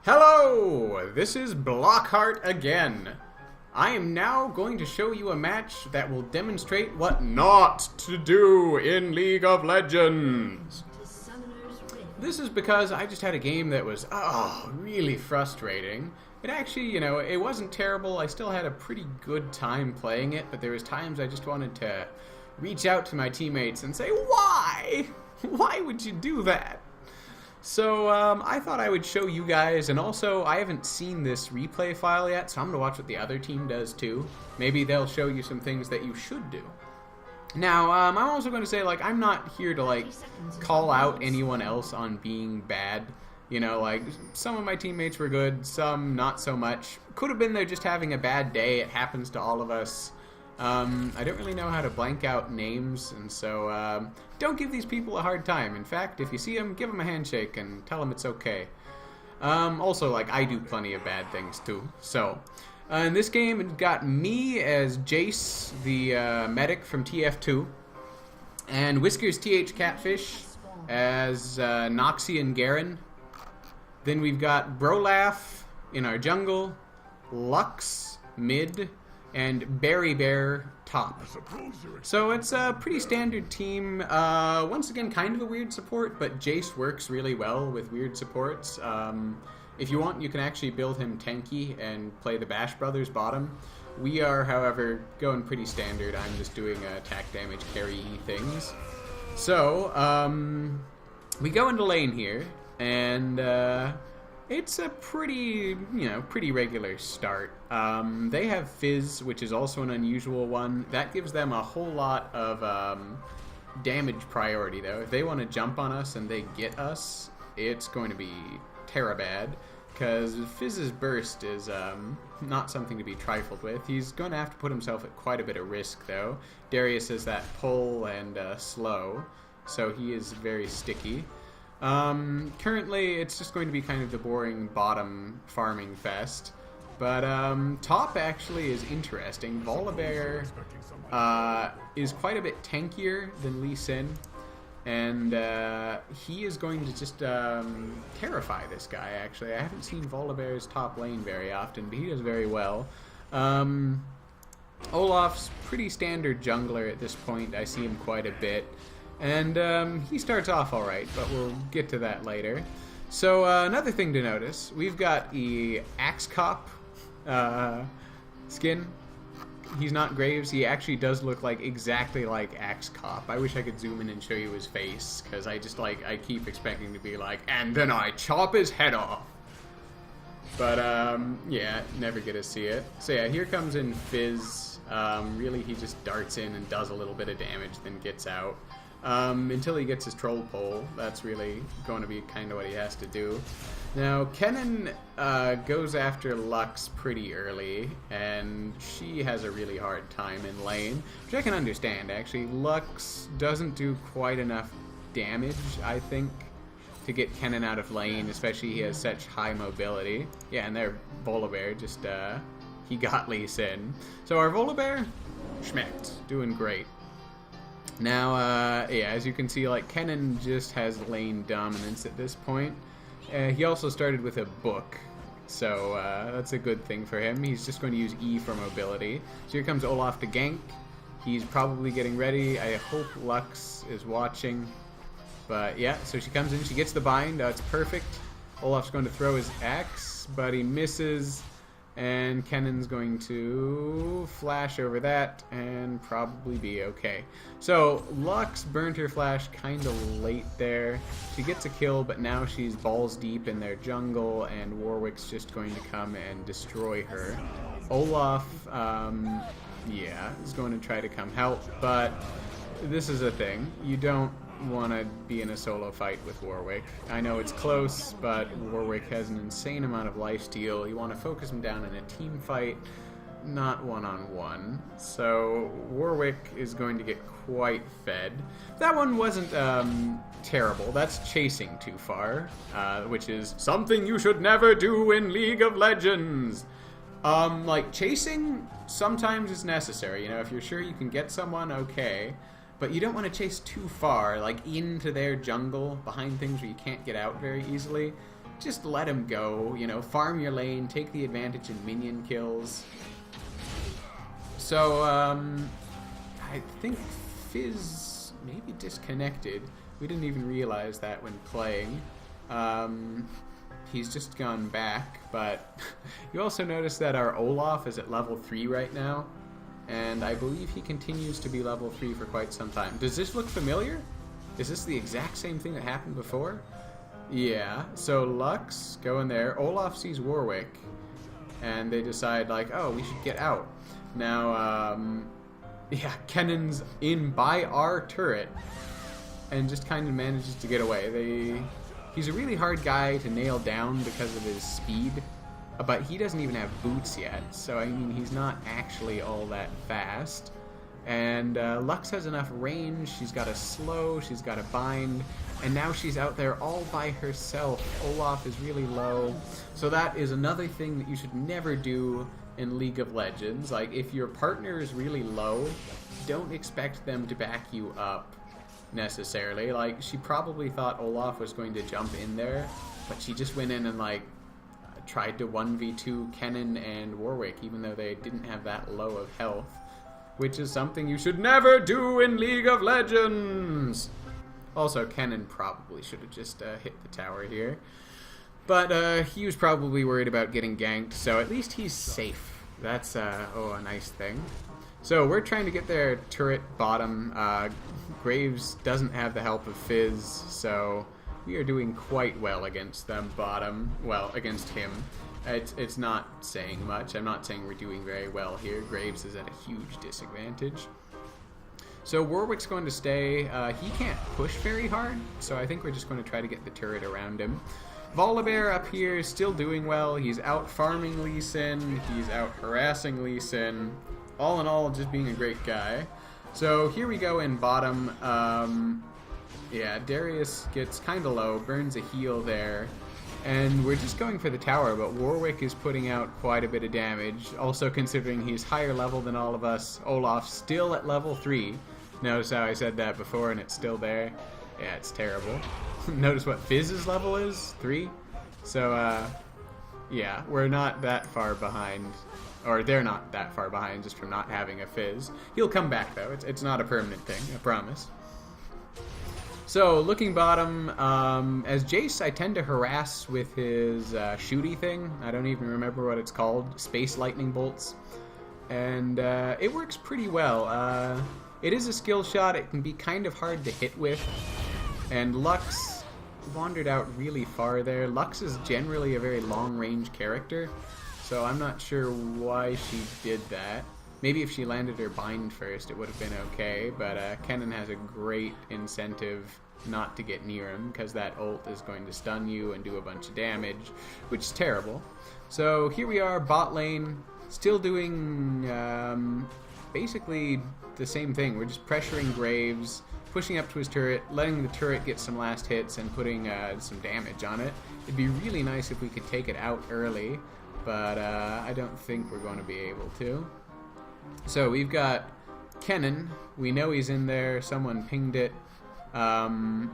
Hello! This is Blockhart again. I am now going to show you a match that will demonstrate what not to do in League of Legends. This is because I just had a game that was, really frustrating. It actually, it wasn't terrible. I still had a pretty good time playing it, but there was times I just wanted to reach out to my teammates and say, why? Why would you do that? So I thought I would show you guys, and also I haven't seen this replay file yet, so I'm going to watch what the other team does too. Maybe they'll show you some things that you should do. Now, I'm also going to say, I'm not here to, call out anyone else on being bad. Some of my teammates were good, some not so much. Could have been they're just having a bad day. It happens to all of us. I don't really know how to blank out names, and so don't give these people a hard time. In fact, if you see them, give them a handshake and tell them it's okay. Also, I do plenty of bad things too. So, in this game, it got me as Jace, the medic from TF2, and Whiskers TH Catfish as Noxie and Garen. Then we've got Brolaf in our jungle, Lux mid, and Berry Bear top. So it's a pretty standard team. Once again, kind of a weird support, but Jace works really well with weird supports. If you want, you can actually build him tanky and play the Bash Brothers bottom. We are, however, going pretty standard. I'm just doing attack damage carry things. So, we go into lane here, and it's a pretty regular start. They have Fizz, which is also an unusual one. That gives them a whole lot of damage priority, though. If they want to jump on us and they get us, it's going to be terabad, because Fizz's burst is not something to be trifled with. He's going to have to put himself at quite a bit of risk, though. Darius is that pull and slow, so he is very sticky. Currently, it's just going to be kind of the boring bottom farming fest. But top actually is interesting. Volibear is quite a bit tankier than Lee Sin. And he is going to just terrify this guy, actually. I haven't seen Volibear's top lane very often, but he does very well. Olaf's pretty standard jungler at this point. I see him quite a bit. And he starts off alright, but we'll get to that later. So another thing to notice, we've got the Axe Cop skin. He's not Graves. He actually does look exactly like Axe Cop. I wish I could zoom in and show you his face, because I just I keep expecting to be and then I chop his head off. But yeah, never get to see it. So yeah, here comes in Fizz. Really, he just darts in and does a little bit of damage, then gets out. Until he gets his troll pole. That's really going to be kind of what he has to do. Now, Kennen goes after Lux pretty early, and she has a really hard time in lane, which I can understand, actually. Lux doesn't do quite enough damage, I think, to get Kennen out of lane, especially he has such high mobility. Yeah, and there, Volibear just, he got Lee Sin. So our Volibear, schmecked, doing great. Now, yeah, as you can see, Kennen just has lane dominance at this point. He also started with a book, so that's a good thing for him. He's just going to use E for mobility. So here comes Olaf to gank. He's probably getting ready. I hope Lux is watching. But yeah, so she comes in, she gets the bind. It's perfect. Olaf's going to throw his axe, but he misses. And Kennen's going to flash over that and probably be okay. So Lux burnt her flash kind of late there. She gets a kill, but now she's balls deep in their jungle, and Warwick's just going to come and destroy her. Olaf, yeah, is going to try to come help, but this is a thing. You don't want to be in a solo fight with Warwick. I know it's close, but Warwick has an insane amount of lifesteal. You want to focus him down in a team fight, not one-on-one. So Warwick is going to get quite fed. That one wasn't terrible. That's chasing too far, which is something you should never do in League of Legends. Chasing sometimes is necessary. If you're sure you can get someone, okay. But you don't want to chase too far, into their jungle, behind things where you can't get out very easily. just let him go. You know, farm your lane, take the advantage in minion kills. So, I think Fizz maybe disconnected. We didn't even realize that when playing. He's just gone back, but you also notice that our Olaf is at level 3 right now, and I believe he continues to be level 3 for quite some time. Does this look familiar? Is this the exact same thing that happened before? Yeah, so Lux, go in there. Olaf sees Warwick, and they decide, like, oh, we should get out. Now, yeah, Kennen's in by our turret, and just kind of manages to get away. He's a really hard guy to nail down because of his speed, but he doesn't even have boots yet, so I mean, he's not actually all that fast. And Lux has enough range, she's got a slow, she's got a bind, and now she's out there all by herself. Olaf is really low, so that is another thing that you should never do in League of Legends. Like, if your partner is really low, don't expect them to back you up necessarily. Like, she probably thought Olaf was going to jump in there, but she just went in and, like, tried to 1v2 Kennen and Warwick, even though they didn't have that low of health, which is something you should never do in League of Legends! Also, Kennen probably should have just hit the tower here, but he was probably worried about getting ganked, so at least he's safe. That's, a nice thing. So we're trying to get their turret bottom. Graves doesn't have the help of Fizz, so we are doing quite well against them bottom. Well, against him. It's not saying much. I'm not saying we're doing very well here. Graves is at a huge disadvantage. So Warwick's going to stay. He can't push very hard, so I think we're just going to try to get the turret around him. Volibear up here is still doing well. He's out farming Lee Sin. He's out harassing Lee Sin. All in all, just being a great guy. So here we go in bottom. Yeah, Darius gets kind of low, burns a heal there. And we're just going for the tower, but Warwick is putting out quite a bit of damage. Also considering he's higher level than all of us. Olaf's still at level 3. Notice how I said that before and it's still there? Yeah, it's terrible. Notice what Fizz's level is? 3? So, yeah, we're not that far behind. Or they're not that far behind just from not having a Fizz. He'll come back, though. It's not a permanent thing, I promise. So, looking bottom, as Jace, I tend to harass with his shooty thing. I don't even remember what it's called. Space lightning bolts. And it works pretty well. It is a skill shot. It can be kind of hard to hit with. And Lux wandered out really far there. Lux is generally a very long-range character, so I'm not sure why she did that. Maybe if she landed her bind first, it would have been okay, but Kennen has a great incentive not to get near him, because that ult is going to stun you and do a bunch of damage, which is terrible. So here we are, bot lane, still doing basically the same thing. We're just pressuring Graves, pushing up to his turret, letting the turret get some last hits and putting some damage on it. It'd be really nice if we could take it out early, but I don't think we're going to be able to. So we've got Kennen. We know he's in there. Someone pinged it. Well,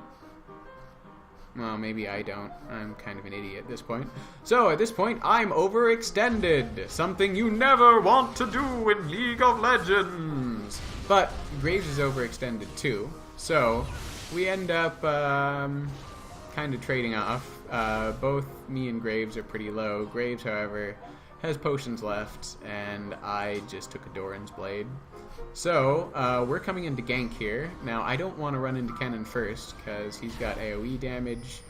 maybe I don't. I'm kind of an idiot at this point. So, at this point, I'm overextended. Something you never want to do in League of Legends. But Graves is overextended too. So, we end up kind of trading off. Both me and Graves are pretty low. Graves, however, has potions left, and I just took a Doran's Blade. So, we're coming into gank here. Now, I don't want to run into Kennen first, because he's got AoE damage.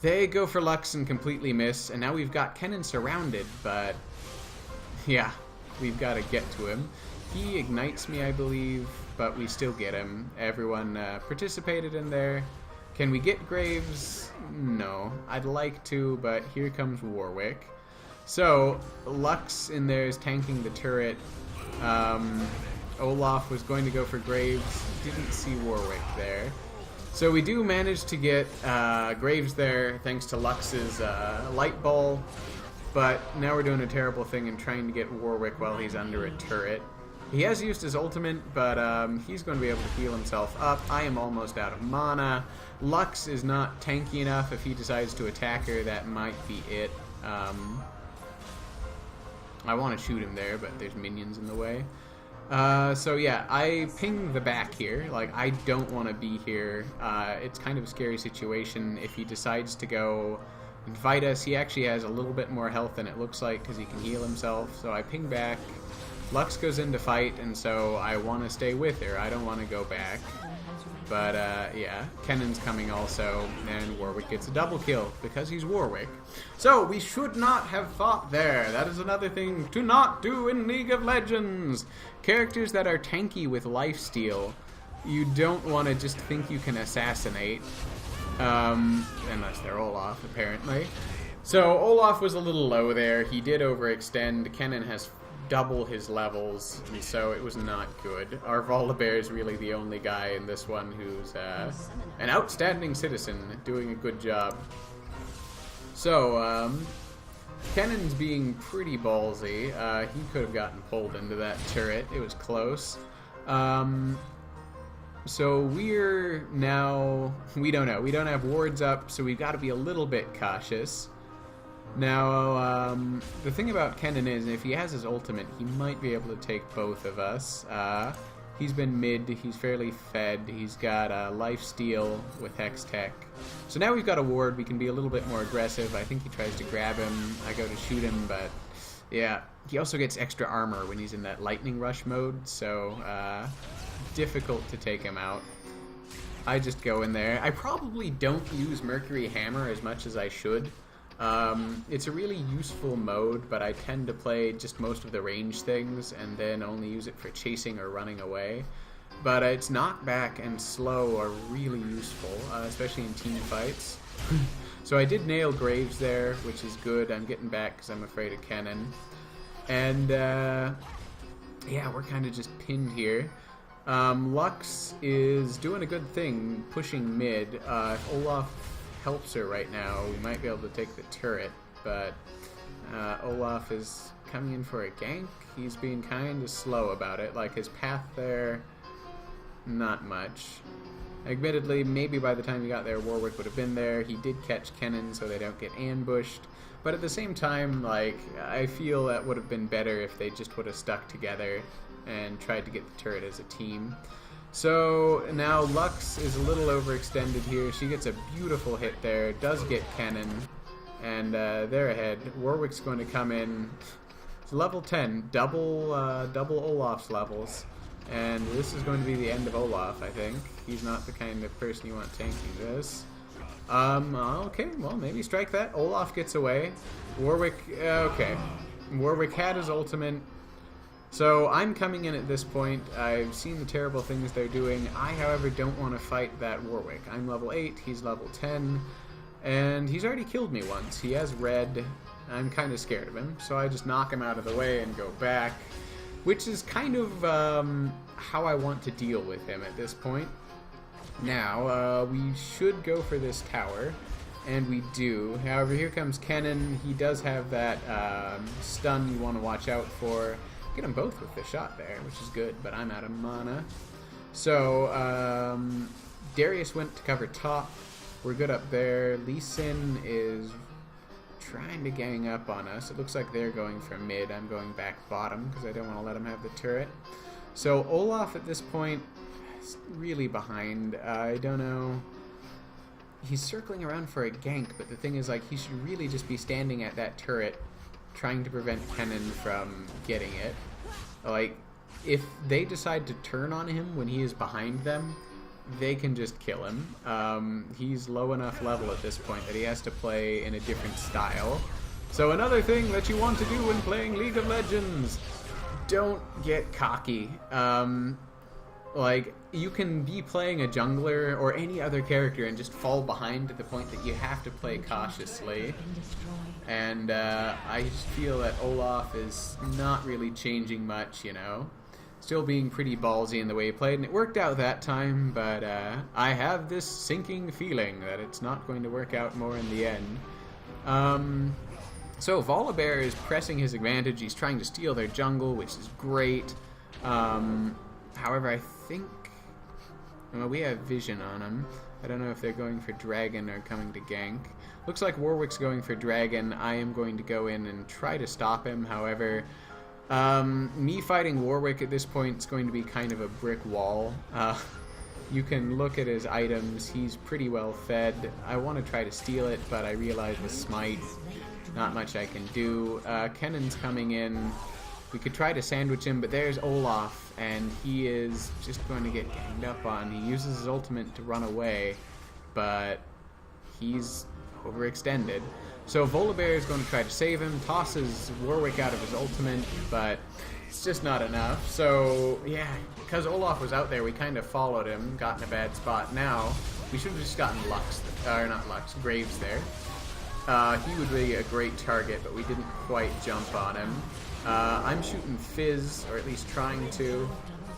They go for Lux and completely miss, and now we've got Kennen surrounded, but yeah, we've got to get to him. He ignites me, I believe, but we still get him. Everyone participated in there. Can we get Graves? No. I'd like to, but here comes Warwick. So, Lux in there is tanking the turret. Olaf was going to go for Graves, didn't see Warwick there. So we do manage to get Graves there thanks to Lux's light ball, but now we're doing a terrible thing and trying to get Warwick while he's under a turret. He has used his ultimate, but he's going to be able to heal himself up. I am almost out of mana. Lux is not tanky enough. If he decides to attack her, that might be it. I want to shoot him there, but there's minions in the way. So yeah, I ping the back here. Like, I don't want to be here. It's kind of a scary situation. If he decides to go and fight us, he actually has a little bit more health than it looks like because he can heal himself. So I ping back. Lux goes in to fight, and so I want to stay with her. I don't want to go back. But, yeah, Kennen's coming also, and Warwick gets a double kill, because he's Warwick. So, we should not have fought there. That is another thing to not do in League of Legends. Characters that are tanky with lifesteal, you don't want to just think you can assassinate. Unless they're Olaf, apparently. So, Olaf was a little low there. He did overextend. Kennen has double his levels, and so it was not good. Our Volibear is really the only guy in this one who's an outstanding citizen, doing a good job. So, Kennen's being pretty ballsy. He could have gotten pulled into that turret. It was close. So we're now... we don't know. We don't have wards up, so we've got to be a little bit cautious. Now, the thing about Kennen is, if he has his ultimate, he might be able to take both of us. He's been mid, he's fairly fed, he's got lifesteal with Hextech. So now we've got a ward, we can be a little bit more aggressive. I think he tries to grab him, I go to shoot him, but yeah. He also gets extra armor when he's in that lightning rush mode, so difficult to take him out. I just go in there. I probably don't use Mercury Hammer as much as I should. It's a really useful mode, but I tend to play just most of the range things and then only use it for chasing or running away. But its knockback and slow are really useful, especially in team fights. So I did nail Graves there, which is good. I'm getting back because I'm afraid of Kennen. And yeah, we're kind of just pinned here. Lux is doing a good thing, pushing mid. If Olaf helps her right now, we might be able to take the turret, but Olaf is coming in for a gank. He's being kind of slow about it. Like, his path there, not much. Admittedly, maybe by the time he got there, Warwick would have been there. He did catch Kennen, so they don't get ambushed. But at the same time, like, I feel that would have been better if they just would have stuck together and tried to get the turret as a team. So now Lux is a little overextended here. She gets a beautiful hit there, does get Kennen, and they're ahead. Warwick's going to come in. It's level 10, double Olaf's levels, and this is going to be the end of Olaf, I think. He's not the kind of person you want tanking this. Okay, well, maybe strike that. Olaf gets away. Warwick, okay. Warwick had his ultimate. So I'm coming in at this point. I've seen the terrible things they're doing. I, however, don't want to fight that Warwick. I'm level 8, he's level 10, and he's already killed me once. He has red. I'm kind of scared of him, so I just knock him out of the way and go back, which is kind of how I want to deal with him at this point. Now, we should go for this tower, and we do. However, here comes Kennen. He does have that stun you want to watch out for. Get them both with the shot there, which is good, but I'm out of mana. So, Darius went to cover top. We're good up there. Lee Sin is trying to gang up on us. It looks like they're going for mid. I'm going back bottom because I don't want to let him have the turret. So, Olaf at this point is really behind. I don't know. He's circling around for a gank, but the thing is, like, he should really just be standing at that turret trying to prevent Kennen from getting it. Like, if they decide to turn on him when he is behind them, they can just kill him. He's low enough level at this point that he has to play in a different style. So another thing that you want to do when playing League of Legends, don't get cocky. Like, you can be playing a jungler or any other character and just fall behind to the point that you have to play cautiously. And I just feel that Olaf is not really changing much, you know. Still being pretty ballsy in the way he played, and it worked out that time, but I have this sinking feeling that it's not going to work out more in the end. So Volibear is pressing his advantage. He's trying to steal their jungle, which is great. However, I think... Well, we have vision on him. I don't know if they're going for dragon or coming to gank. Looks like Warwick's going for dragon. I am going to go in and try to stop him. However, me fighting Warwick at this point is going to be kind of a brick wall. You can look at his items. He's pretty well fed. I want to try to steal it, but I realize with smite, not much I can do. Kennen's coming in. We could try to sandwich him, but there's Olaf, and he is just going to get ganged up on. He uses his ultimate to run away, but he's overextended. So Volibear is going to try to save him, tosses Warwick out of his ultimate, but it's just not enough. So, yeah, because Olaf was out there, we kind of followed him, got in a bad spot. Now, we should have just gotten Graves there. He would be a great target, but we didn't quite jump on him. I'm shooting Fizz, or at least trying to.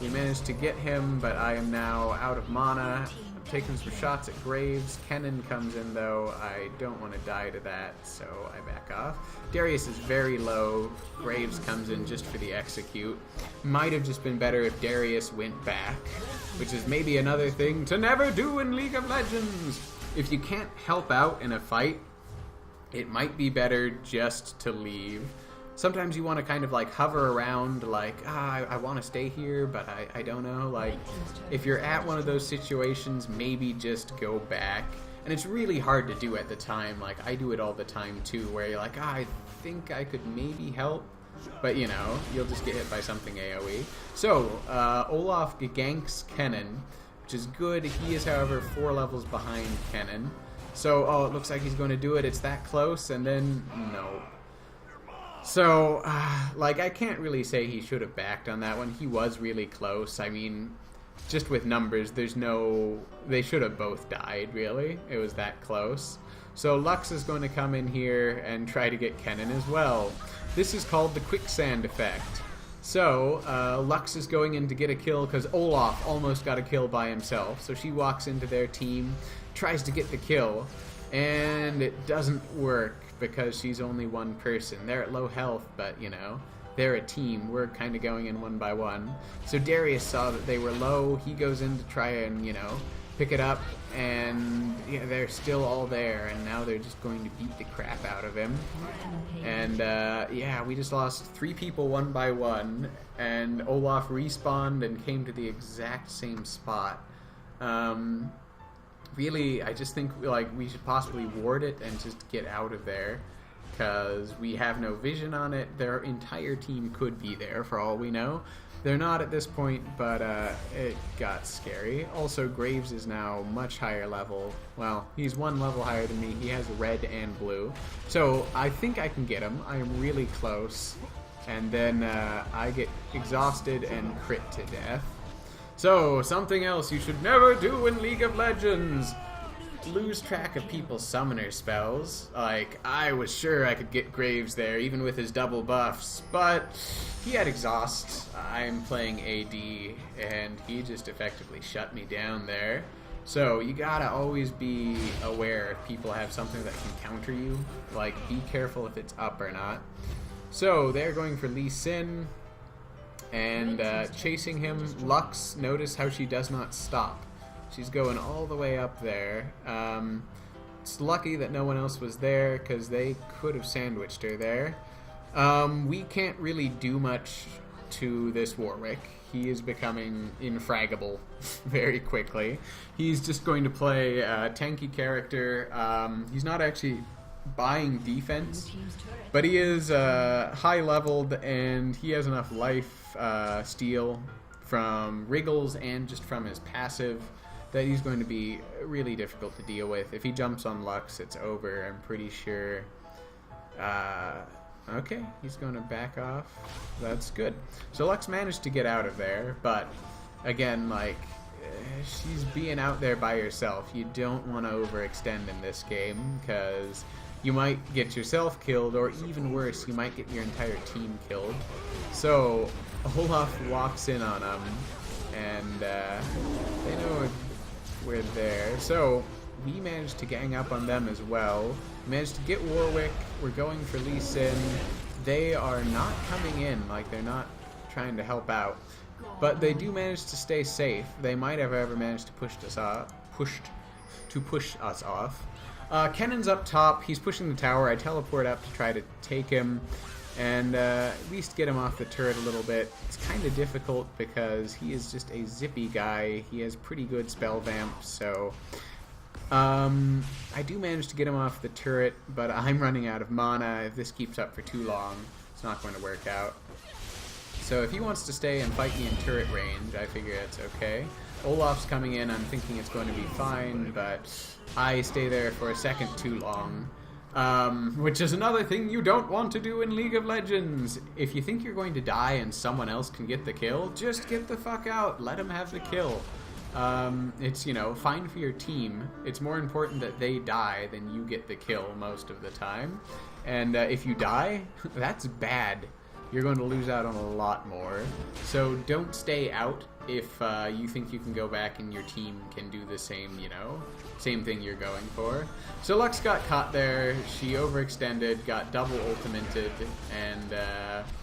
We managed to get him, but I am now out of mana. I'm taking some shots at Graves. Kennen comes in, though. I don't want to die to that, so I back off. Darius is very low. Graves comes in just for the execute. Might have just been better if Darius went back, which is maybe another thing to never do in League of Legends. If you can't help out in a fight, it might be better just to leave. Sometimes you want to kind of like hover around like, I want to stay here, but I don't know. Like, if you're at one of those situations, maybe just go back. And it's really hard to do at the time. Like, I do it all the time too, where you're like, I think I could maybe help. But, you know, you'll just get hit by something AoE. So, Olaf ganks Kennen, which is good. He is, however, 4 levels behind Kennen. So, oh, it looks like he's going to do it. It's that close, and then, no. So, like, I can't really say he should have backed on that one. He was really close. I mean, just with numbers, there's no... They should have both died, really. It was that close. So Lux is going to come in here and try to get Kennen as well. This is called the quicksand effect. So, Lux is going in to get a kill because Olaf almost got a kill by himself. So she walks into their team, tries to get the kill, and it doesn't work because she's only one person. They're at low health, but, you know, they're a team. We're kind of going in one by one. So Darius saw that they were low. He goes in to try and, you know, pick it up, and yeah, they're still all there, and now they're just going to beat the crap out of him. And yeah, we just lost 3 people one by one, and Olaf respawned and came to the exact same spot. Really, I just think like we should possibly ward it and just get out of there, because we have no vision on it. Their entire team could be there for all we know. They're not at this point, but it got scary. Also, Graves is now much higher level. Well, he's 1 level higher than me. He has red and blue. So I think I can get him. I am really close. And then I get exhausted and crit to death. So, something else you should never do in League of Legends. Lose track of people's summoner spells. Like, I was sure I could get Graves there, even with his double buffs, but he had exhaust. I'm playing AD, and he just effectively shut me down there. So, you gotta always be aware if people have something that can counter you. Like, be careful if it's up or not. So, they're going for Lee Sin, and chasing him. Lux, notice how she does not stop. She's going all the way up there. It's lucky that no one else was there, because they could have sandwiched her there. We can't really do much to this Warwick. He is becoming infraggable very quickly. He's just going to play a tanky character. He's not actually buying defense, but he is high leveled, and he has enough life steal from Wriggles and just from his passive that he's going to be really difficult to deal with. If he jumps on Lux, it's over, I'm pretty sure. Okay, he's going to back off. That's good. So Lux managed to get out of there, but again, like, she's being out there by herself. You don't want to overextend in this game, because you might get yourself killed, or even worse, you might get your entire team killed. So Olaf walks in on them, and they know we're there. So we managed to gang up on them as well. We managed to get Warwick. We're going for Lee Sin. They are not coming in, like they're not trying to help out. but they do manage to stay safe. They might have ever managed to push us off. Kennan's up top. He's pushing the tower. I teleport up to try to take him and at least get him off the turret a little bit. It's kind of difficult because he is just a zippy guy. He has pretty good spell vamp, so I do manage to get him off the turret, but I'm running out of mana. If this keeps up for too long, it's not going to work out. So if he wants to stay and fight me in turret range, I figure it's okay. Olaf's coming in. I'm thinking it's going to be fine, but I stay there for a second too long. Which is another thing you don't want to do in League of Legends. If you think you're going to die and someone else can get the kill, just get the fuck out. Let them have the kill. It's, you know, fine for your team. It's more important that they die than you get the kill most of the time. And if you die, that's bad. You're going to lose out on a lot more. So don't stay out if you think you can go back and your team can do the same, you know, same thing you're going for. So Lux got caught there. She overextended, got double ultimated, and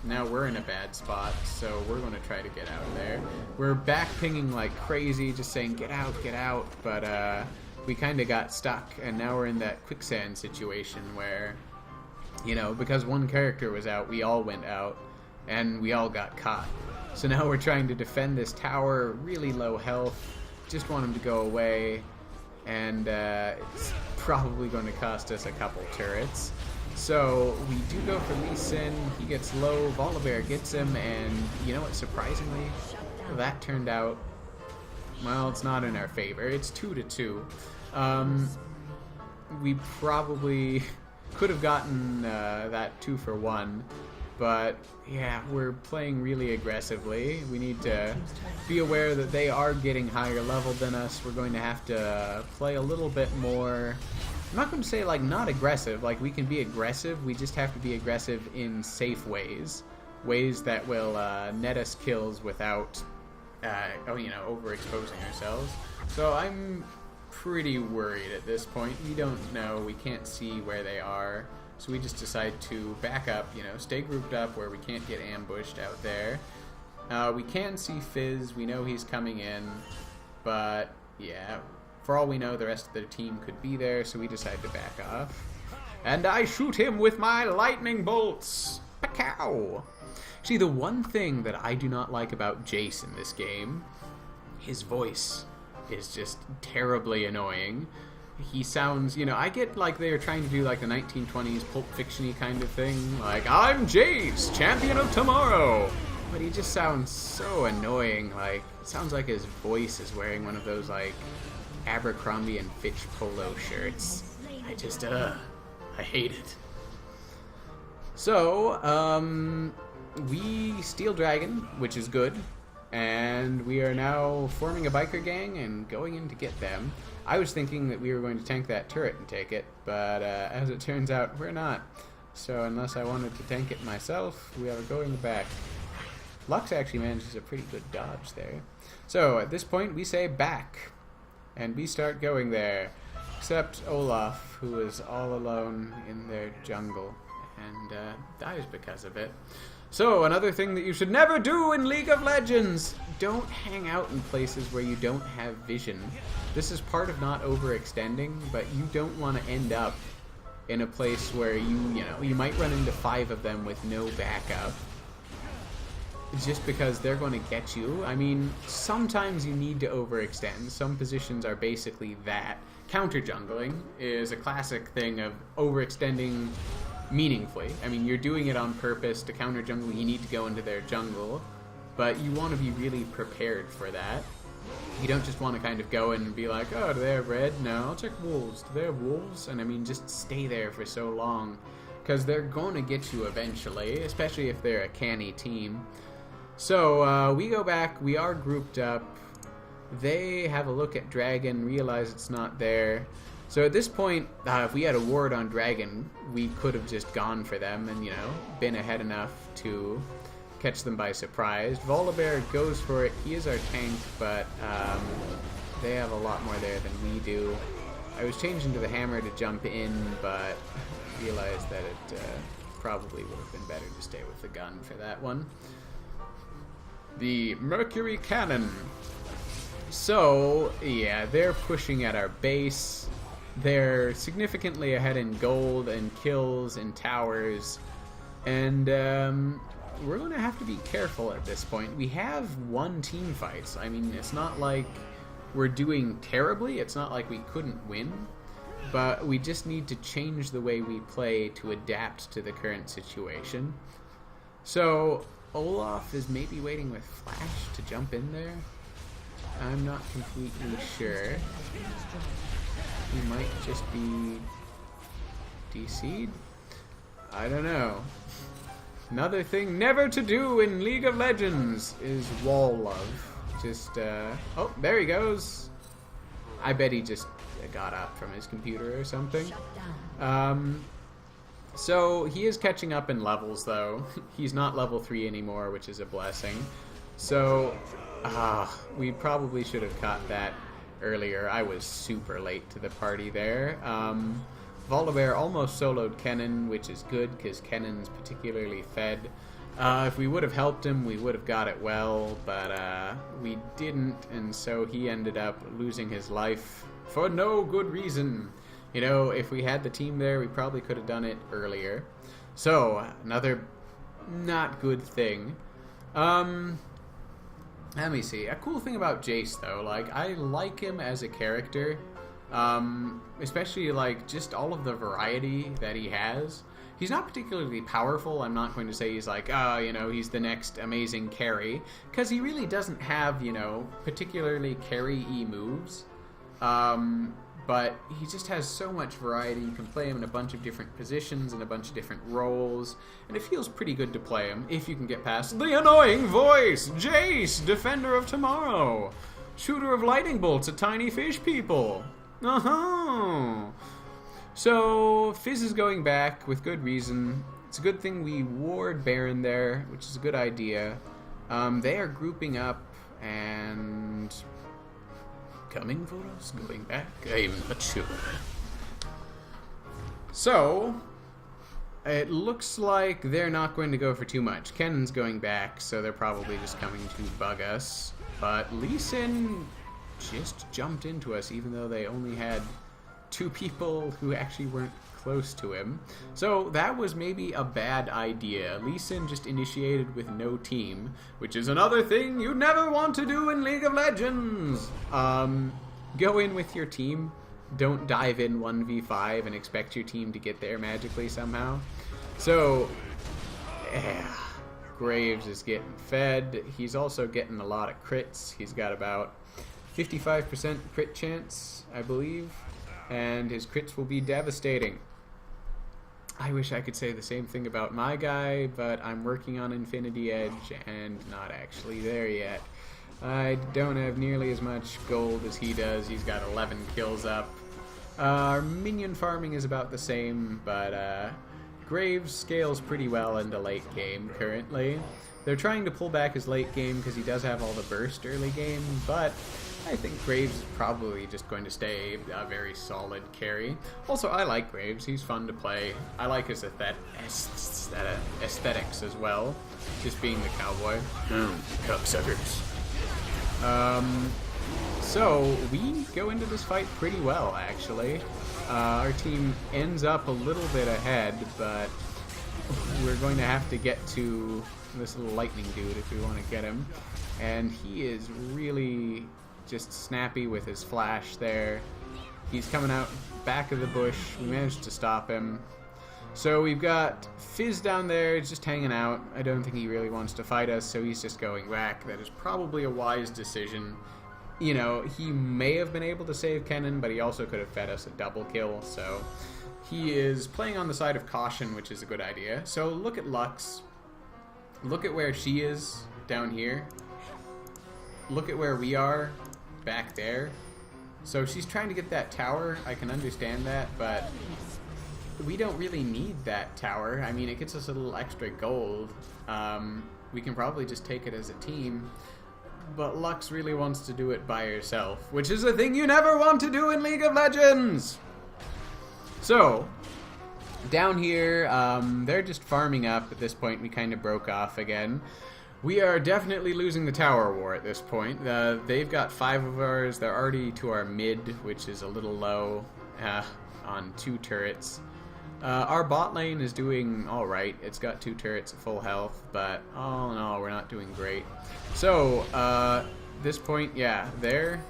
now we're in a bad spot. So we're going to try to get out of there. We're back pinging like crazy, just saying get out, but we kind of got stuck, and now we're in that quicksand situation where, you know, because one character was out, we all went out, and we all got caught. So now we're trying to defend this tower, really low health, just want him to go away, and it's probably going to cost us a couple turrets. So we do go for Lee Sin, he gets low, Volibear gets him, and you know what, surprisingly, that turned out, well, it's not in our favor. It's 2-2. We probably could have gotten that 2-for-1, but yeah, we're playing really aggressively. We need to be aware that they are getting higher level than us. We're going to have to play a little bit more. I'm not going to say like not aggressive, like we can be aggressive, we just have to be aggressive in safe ways. Ways that will net us kills without, you know, overexposing ourselves. So I'm pretty worried at this point. We don't know, we can't see where they are. So we just decide to back up, you know, stay grouped up where we can't get ambushed out there. We can see Fizz, we know he's coming in, but yeah, for all we know, the rest of the team could be there, so we decide to back off. And I shoot him with my lightning bolts! Pacow! See, the one thing that I do not like about Jace in this game, his voice is just terribly annoying. He sounds, you know, I get like they're trying to do like the 1920s Pulp Fiction-y kind of thing, like, I'm Jace, champion of tomorrow! But he just sounds so annoying, like, it sounds like his voice is wearing one of those, like, Abercrombie and Fitch polo shirts. I just, I hate it. So, we steal Dragon, which is good, and we are now forming a biker gang and going in to get them. I was thinking that we were going to tank that turret and take it, but as it turns out, we're not. So unless I wanted to tank it myself, we are going back. Lux actually manages a pretty good dodge there. So at this point, we say back, and we start going there. Except Olaf, who is all alone in their jungle, and dies because of it. So, another thing that you should never do in League of Legends! Don't hang out in places where you don't have vision. This is part of not overextending, but you don't want to end up in a place where you might run into 5 of them with no backup. Just because they're going to get you. I mean, sometimes you need to overextend. Some positions are basically that. Counter jungling is a classic thing of overextending meaningfully. I mean, you're doing it on purpose to counter jungle. You need to go into their jungle, but you want to be really prepared for that. You don't just want to kind of go in and be like, oh, do they have red? No, I'll check wolves. Do they have wolves? And I mean, just stay there for so long, because they're going to get you eventually, especially if they're a canny team. So we go back. We are grouped up. They have a look at Dragon, realize it's not there. So at this point, if we had a ward on Dragon, we could have just gone for them and, you know, been ahead enough to catch them by surprise. Volibear goes for it. He is our tank, but they have a lot more there than we do. I was changing to the hammer to jump in, but realized that it probably would have been better to stay with the gun for that one. the Mercury Cannon. So, yeah, they're pushing at our base. They're significantly ahead in gold and kills and towers. And we're going to have to be careful at this point. We have won team fights. I mean, it's not like we're doing terribly. It's not like we couldn't win. But we just need to change the way we play to adapt to the current situation. So, Olaf is maybe waiting with Flash to jump in there. I'm not completely sure. He might just be DC'd? I don't know. Another thing never to do in League of Legends is wall love. Just, oh, there he goes. I bet he just got up from his computer or something. So he is catching up in levels, though. He's not level 3 anymore, which is a blessing. So, we probably should have caught that earlier. I was super late to the party there. Volibear almost soloed Kennen, which is good because Kennen's particularly fed. If we would have helped him, we would have got it well, but we didn't, and so he ended up losing his life for no good reason. You know, if we had the team there, we probably could have done it earlier. So, another not good thing. Let me see. A cool thing about Jace, though, like, I like him as a character. Especially, like, just all of the variety that he has. He's not particularly powerful. I'm not going to say he's like, you know, he's the next amazing carry. Because he really doesn't have, you know, particularly carry-y moves. But he just has so much variety. You can play him in a bunch of different positions and a bunch of different roles. And it feels pretty good to play him if you can get past the annoying voice. Jace, Defender of Tomorrow. Shooter of lightning bolts at tiny fish people. So, Fizz is going back with good reason. It's a good thing we ward Baron there, which is a good idea. They are grouping up and coming for us, going back. I'm not sure. So, it looks like they're not going to go for too much. Kennen's going back, so they're probably just coming to bug us. But Lee Sin just jumped into us, even though they only had 2 people who actually weren't close to him. So that was maybe a bad idea. Lee Sin just initiated with no team, which is another thing you never want to do in League of Legends. Go in with your team. Don't dive in 1v5 and expect your team to get there magically somehow. So, Graves is getting fed. He's also getting a lot of crits. He's got about 55% crit chance, I believe, and his crits will be devastating. I wish I could say the same thing about my guy, but I'm working on Infinity Edge and not actually there yet. I don't have nearly as much gold as he does. He's got 11 kills up. Our minion farming is about the same, but Graves scales pretty well into late game currently. They're trying to pull back his late game because he does have all the burst early game, but I think Graves is probably just going to stay a very solid carry. Also, I like Graves. He's fun to play. I like his aesthetics as well, just being the cowboy. Cocksuckers. So, we go into this fight pretty well, actually. Our team ends up a little bit ahead, but we're going to have to get to this little lightning dude if we want to get him. And he is really just snappy with his flash there. He's coming out back of the bush. We managed to stop him. So we've got Fizz down there just hanging out. I don't think he really wants to fight us, so he's just going back. That is probably a wise decision. You know, he may have been able to save Kennen, but he also could have fed us a double kill, so he is playing on the side of caution, which is a good idea. So look at Lux. Look at where she is down here. Look at where we are back there. So she's trying to get that tower. I can understand that, but we don't really need that tower. I mean, it gets us a little extra gold. We can probably just take it as a team. But Lux really wants to do it by herself, which is a thing you never want to do in League of Legends! So, down here, they're just farming up. At this point, we kind of broke off again. We are definitely losing the tower war at this point. They've got 5 of ours. They're already to our mid, which is a little low on 2 turrets. Our bot lane is doing alright. It's got 2 turrets at full health, but all in all, we're not doing great. So, this point, yeah, there,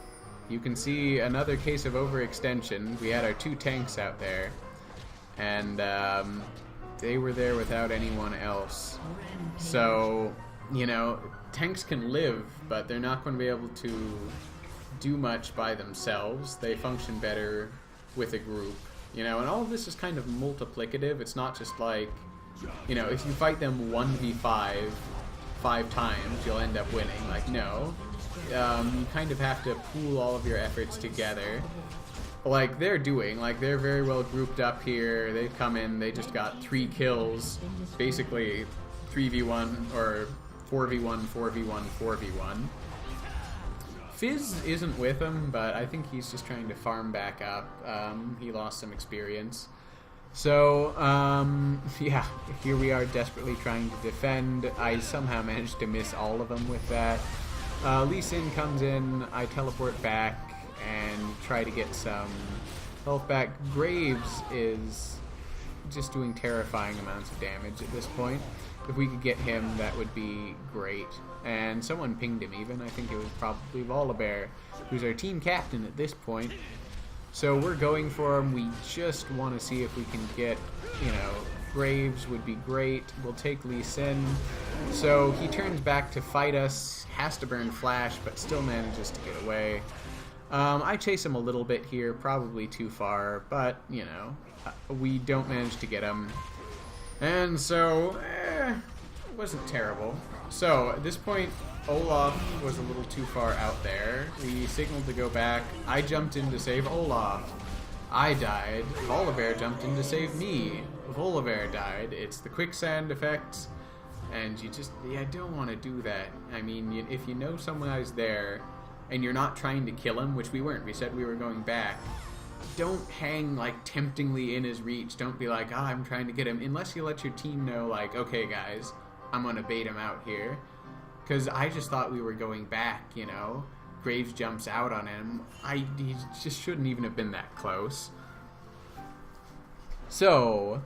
you can see another case of overextension. We had our 2 tanks out there, and they were there without anyone else. So, you know, tanks can live, but they're not going to be able to do much by themselves. They function better with a group, you know, and all of this is kind of multiplicative. It's not just like, you know, if you fight them 1v5 5 times, you'll end up winning. Like, no. You kind of have to pool all of your efforts together. Like they're doing, like they're very well grouped up here. They come in, they just got 3 kills, basically 3v1 or 4v1, 4v1, 4v1. Fizz isn't with him, but I think he's just trying to farm back up. He lost some experience. So, yeah, here we are desperately trying to defend. I somehow managed to miss all of them with that. Lee Sin comes in, I teleport back and try to get some health back. Graves is just doing terrifying amounts of damage at this point. If we could get him, that would be great. And someone pinged him even. I think it was probably Volibear, who's our team captain at this point. So we're going for him. We just want to see if we can get, you know, Graves would be great. We'll take Lee Sin. So he turns back to fight us, has to burn Flash, but still manages to get away. I chase him a little bit here, probably too far, but, you know, we don't manage to get him. And so, it wasn't terrible. So, at this point, Olaf was a little too far out there. We signaled to go back. I jumped in to save Olaf. I died. Volibear jumped in to save me. Volibear died. It's the quicksand effect, and you just, yeah, don't want to do that. I mean, if you know someone is there, and you're not trying to kill him, which we weren't, we said we were going back, don't hang like temptingly in his reach. Don't be like, I'm trying to get him, unless you let your team know, like, okay guys, I'm gonna bait him out here. Because I just thought we were going back, you know. Graves jumps out on him. He just shouldn't even have been that close. So,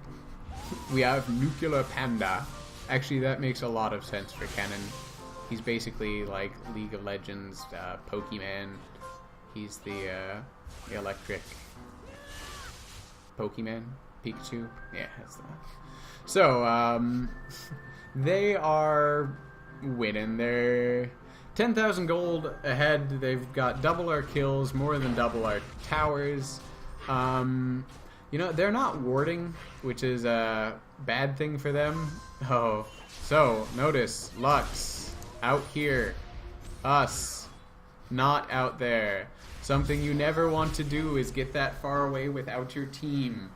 we have Nuclear Panda. Actually, that makes a lot of sense for Kennen. He's basically like League of Legends Pokemon. He's the electric Pokemon? Pikachu? Yeah, that's the one. So, they are winning. They're 10,000 gold ahead. They've got double our kills, more than double our towers. You know, they're not warding, which is a bad thing for them. Oh, so, notice, Lux, out here. Us, not out there. Something you never want to do is get that far away without your team.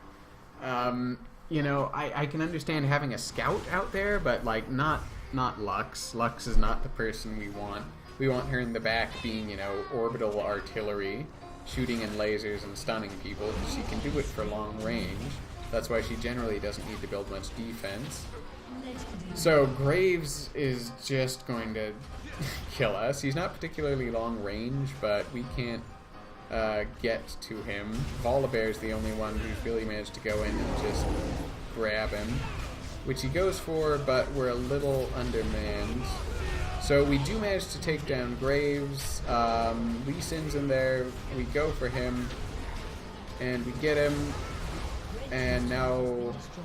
You know, I can understand having a scout out there, but like not Lux. Lux is not the person we want. We want her in the back being, you know, orbital artillery, shooting in lasers and stunning people. She can do it for long range. That's why she generally doesn't need to build much defense. So Graves is just going to kill us. He's not particularly long range, but we can't get to him. Volibear is the only one who's really managed to go in and just grab him, which he goes for, but we're a little undermanned. So we do manage to take down Graves. Lee Sin's in there. We go for him, and we get him. And now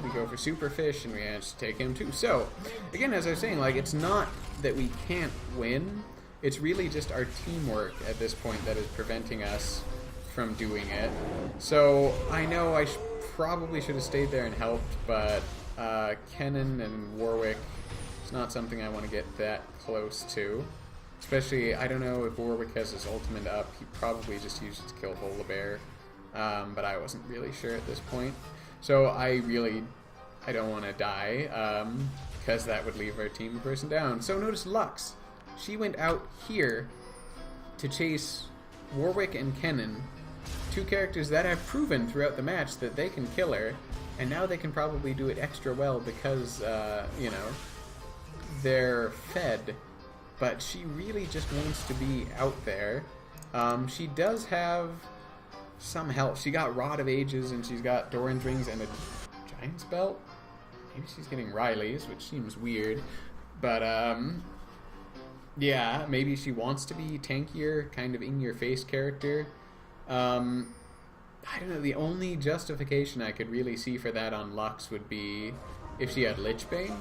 we go for Superfish, and we manage to take him too. So, again, as I was saying, like, it's not that we can't win. It's really just our teamwork at this point that is preventing us from doing it. So, I know I probably should have stayed there and helped, but Kennen and Warwick, it's not something I want to get that close to. Especially, I don't know if Warwick has his ultimate up. He probably just used it to kill Volibear. But I wasn't really sure at this point. So I don't want to die, because that would leave our team person down. So notice Lux. She went out here to chase Warwick and Kennen, 2 characters that have proven throughout the match that they can kill her, and now they can probably do it extra well because, you know, they're fed, but she really just wants to be out there. She does have some help. She got Rod of Ages, and she's got Doran's Rings and a Giant's Belt. Maybe she's getting Riley's, which seems weird. But, yeah, maybe she wants to be tankier, kind of in-your-face character. I don't know, the only justification I could really see for that on Lux would be if she had Lichbane.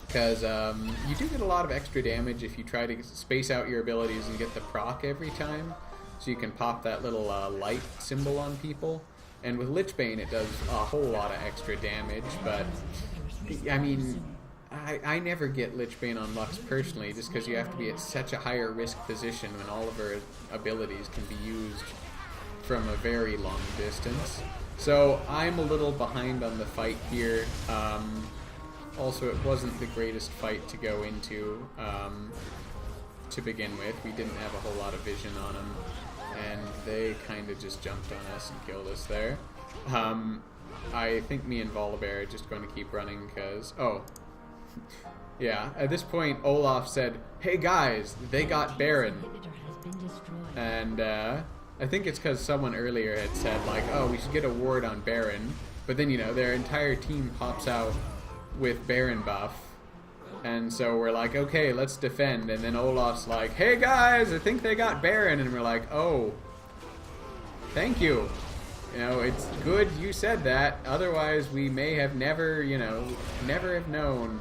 Because you do get a lot of extra damage if you try to space out your abilities and get the proc every time. So you can pop that little light symbol on people. And with Lichbane it does a whole lot of extra damage, but I mean, I never get Lichbane on Lux personally, just because you have to be at such a higher risk position when all of her abilities can be used from a very long distance. So I'm a little behind on the fight here. Also, it wasn't the greatest fight to go into to begin with. We didn't have a whole lot of vision on them, and they kind of just jumped on us and killed us there. I think me and Volibear are just going to keep running because... Oh. Yeah, at this point, Olaf said, "Hey guys, they got Baron." And I think it's because someone earlier had said, like, oh, we should get a ward on Baron. But then, you know, their entire team pops out with Baron buff. And so we're like, okay, let's defend. And then Olaf's like, hey guys, I think they got Baron. And we're like, oh, thank you. You know, it's good you said that. Otherwise, we may have never, you know, never have known.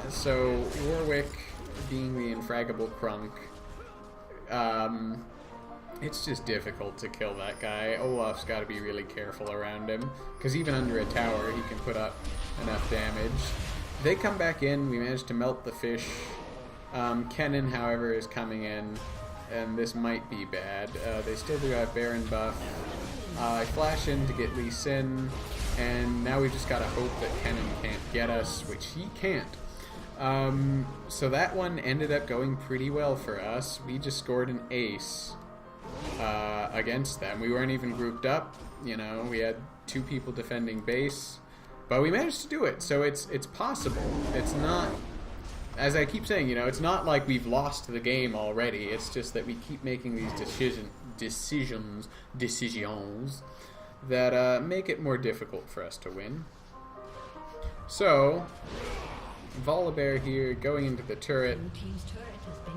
So Warwick being the infraggable Krunk, it's just difficult to kill that guy. Olaf's got to be really careful around him, because even under a tower, he can put up enough damage. They come back in. We managed to melt the fish. Kennen, however, is coming in, and this might be bad. They still do have Baron buff. I flash in to get Lee Sin, and now we just gotta hope that Kennen can't get us, which he can't. So that one ended up going pretty well for us. We just scored an ace against them. We weren't even grouped up, you know, we had two people defending base, but we managed to do it, so it's possible. It's not, as I keep saying, you know, it's not like we've lost the game already. It's just that we keep making these decisions that make it more difficult for us to win. So Volibear here going into the turret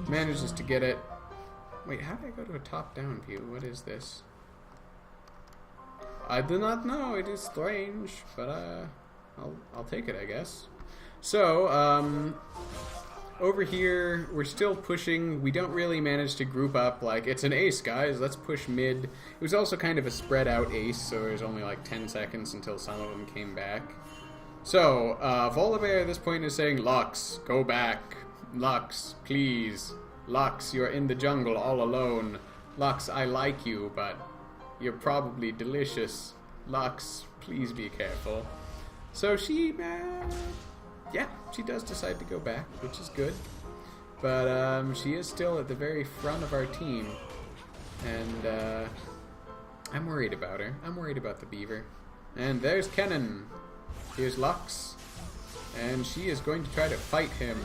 manages to get it. Wait, how did I go to a top-down view? What is this? I do not know. It is strange, but I'll take it, I guess. So over here we're still pushing. We don't really manage to group up. Like, it's an ace, guys. Let's push mid. It was also kind of a spread out ace, so there's only like 10 seconds until some of them came back. So Volibear at this point is saying, Lux, go back. Lux, please. Lux, you're in the jungle all alone. Lux, I like you, but you're probably delicious. Lux, please be careful. So she, yeah, she does decide to go back, which is good. But she is still at the very front of our team. And I'm worried about her. I'm worried about the beaver. And there's Kennen. Here's Lux. And she is going to try to fight him.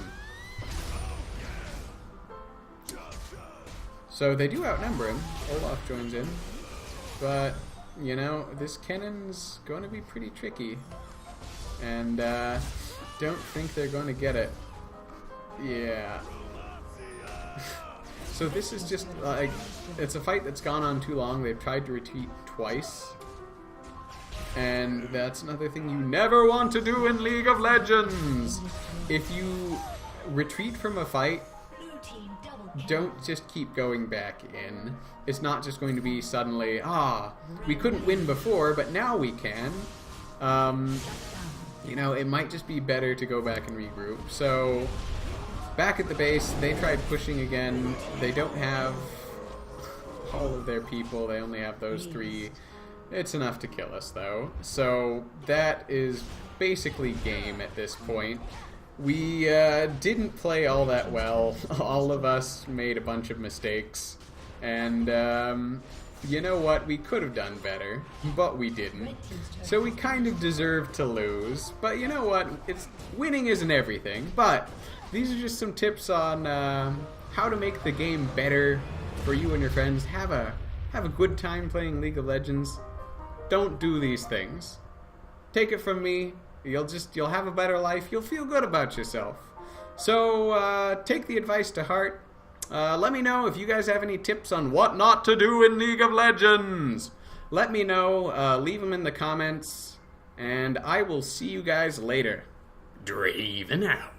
So they do outnumber him. Olaf joins in. But, you know, this Kennen's going to be pretty tricky. And don't think they're going to get it. Yeah. So this is just like, it's a fight that's gone on too long. They've tried to retreat twice. And that's another thing you never want to do in League of Legends. If you retreat from a fight, don't just keep going back in. It's not just going to be suddenly, we couldn't win before, but now we can. You know, it might just be better to go back and regroup. So, back at the base, they tried pushing again. They don't have all of their people. They only have those three. It's enough to kill us, though. So, that is basically game at this point. We didn't play all that well. All of us made a bunch of mistakes. And you know what? We could have done better, but we didn't. So we kind of deserve to lose. But you know what? Winning isn't everything. But these are just some tips on how to make the game better for you and your friends. Have a good time playing League of Legends. Don't do these things. Take it from me. You'll have a better life. You'll feel good about yourself. So take the advice to heart. Let me know if you guys have any tips on what not to do in League of Legends. Let me know. Leave them in the comments. And I will see you guys later. Draven out.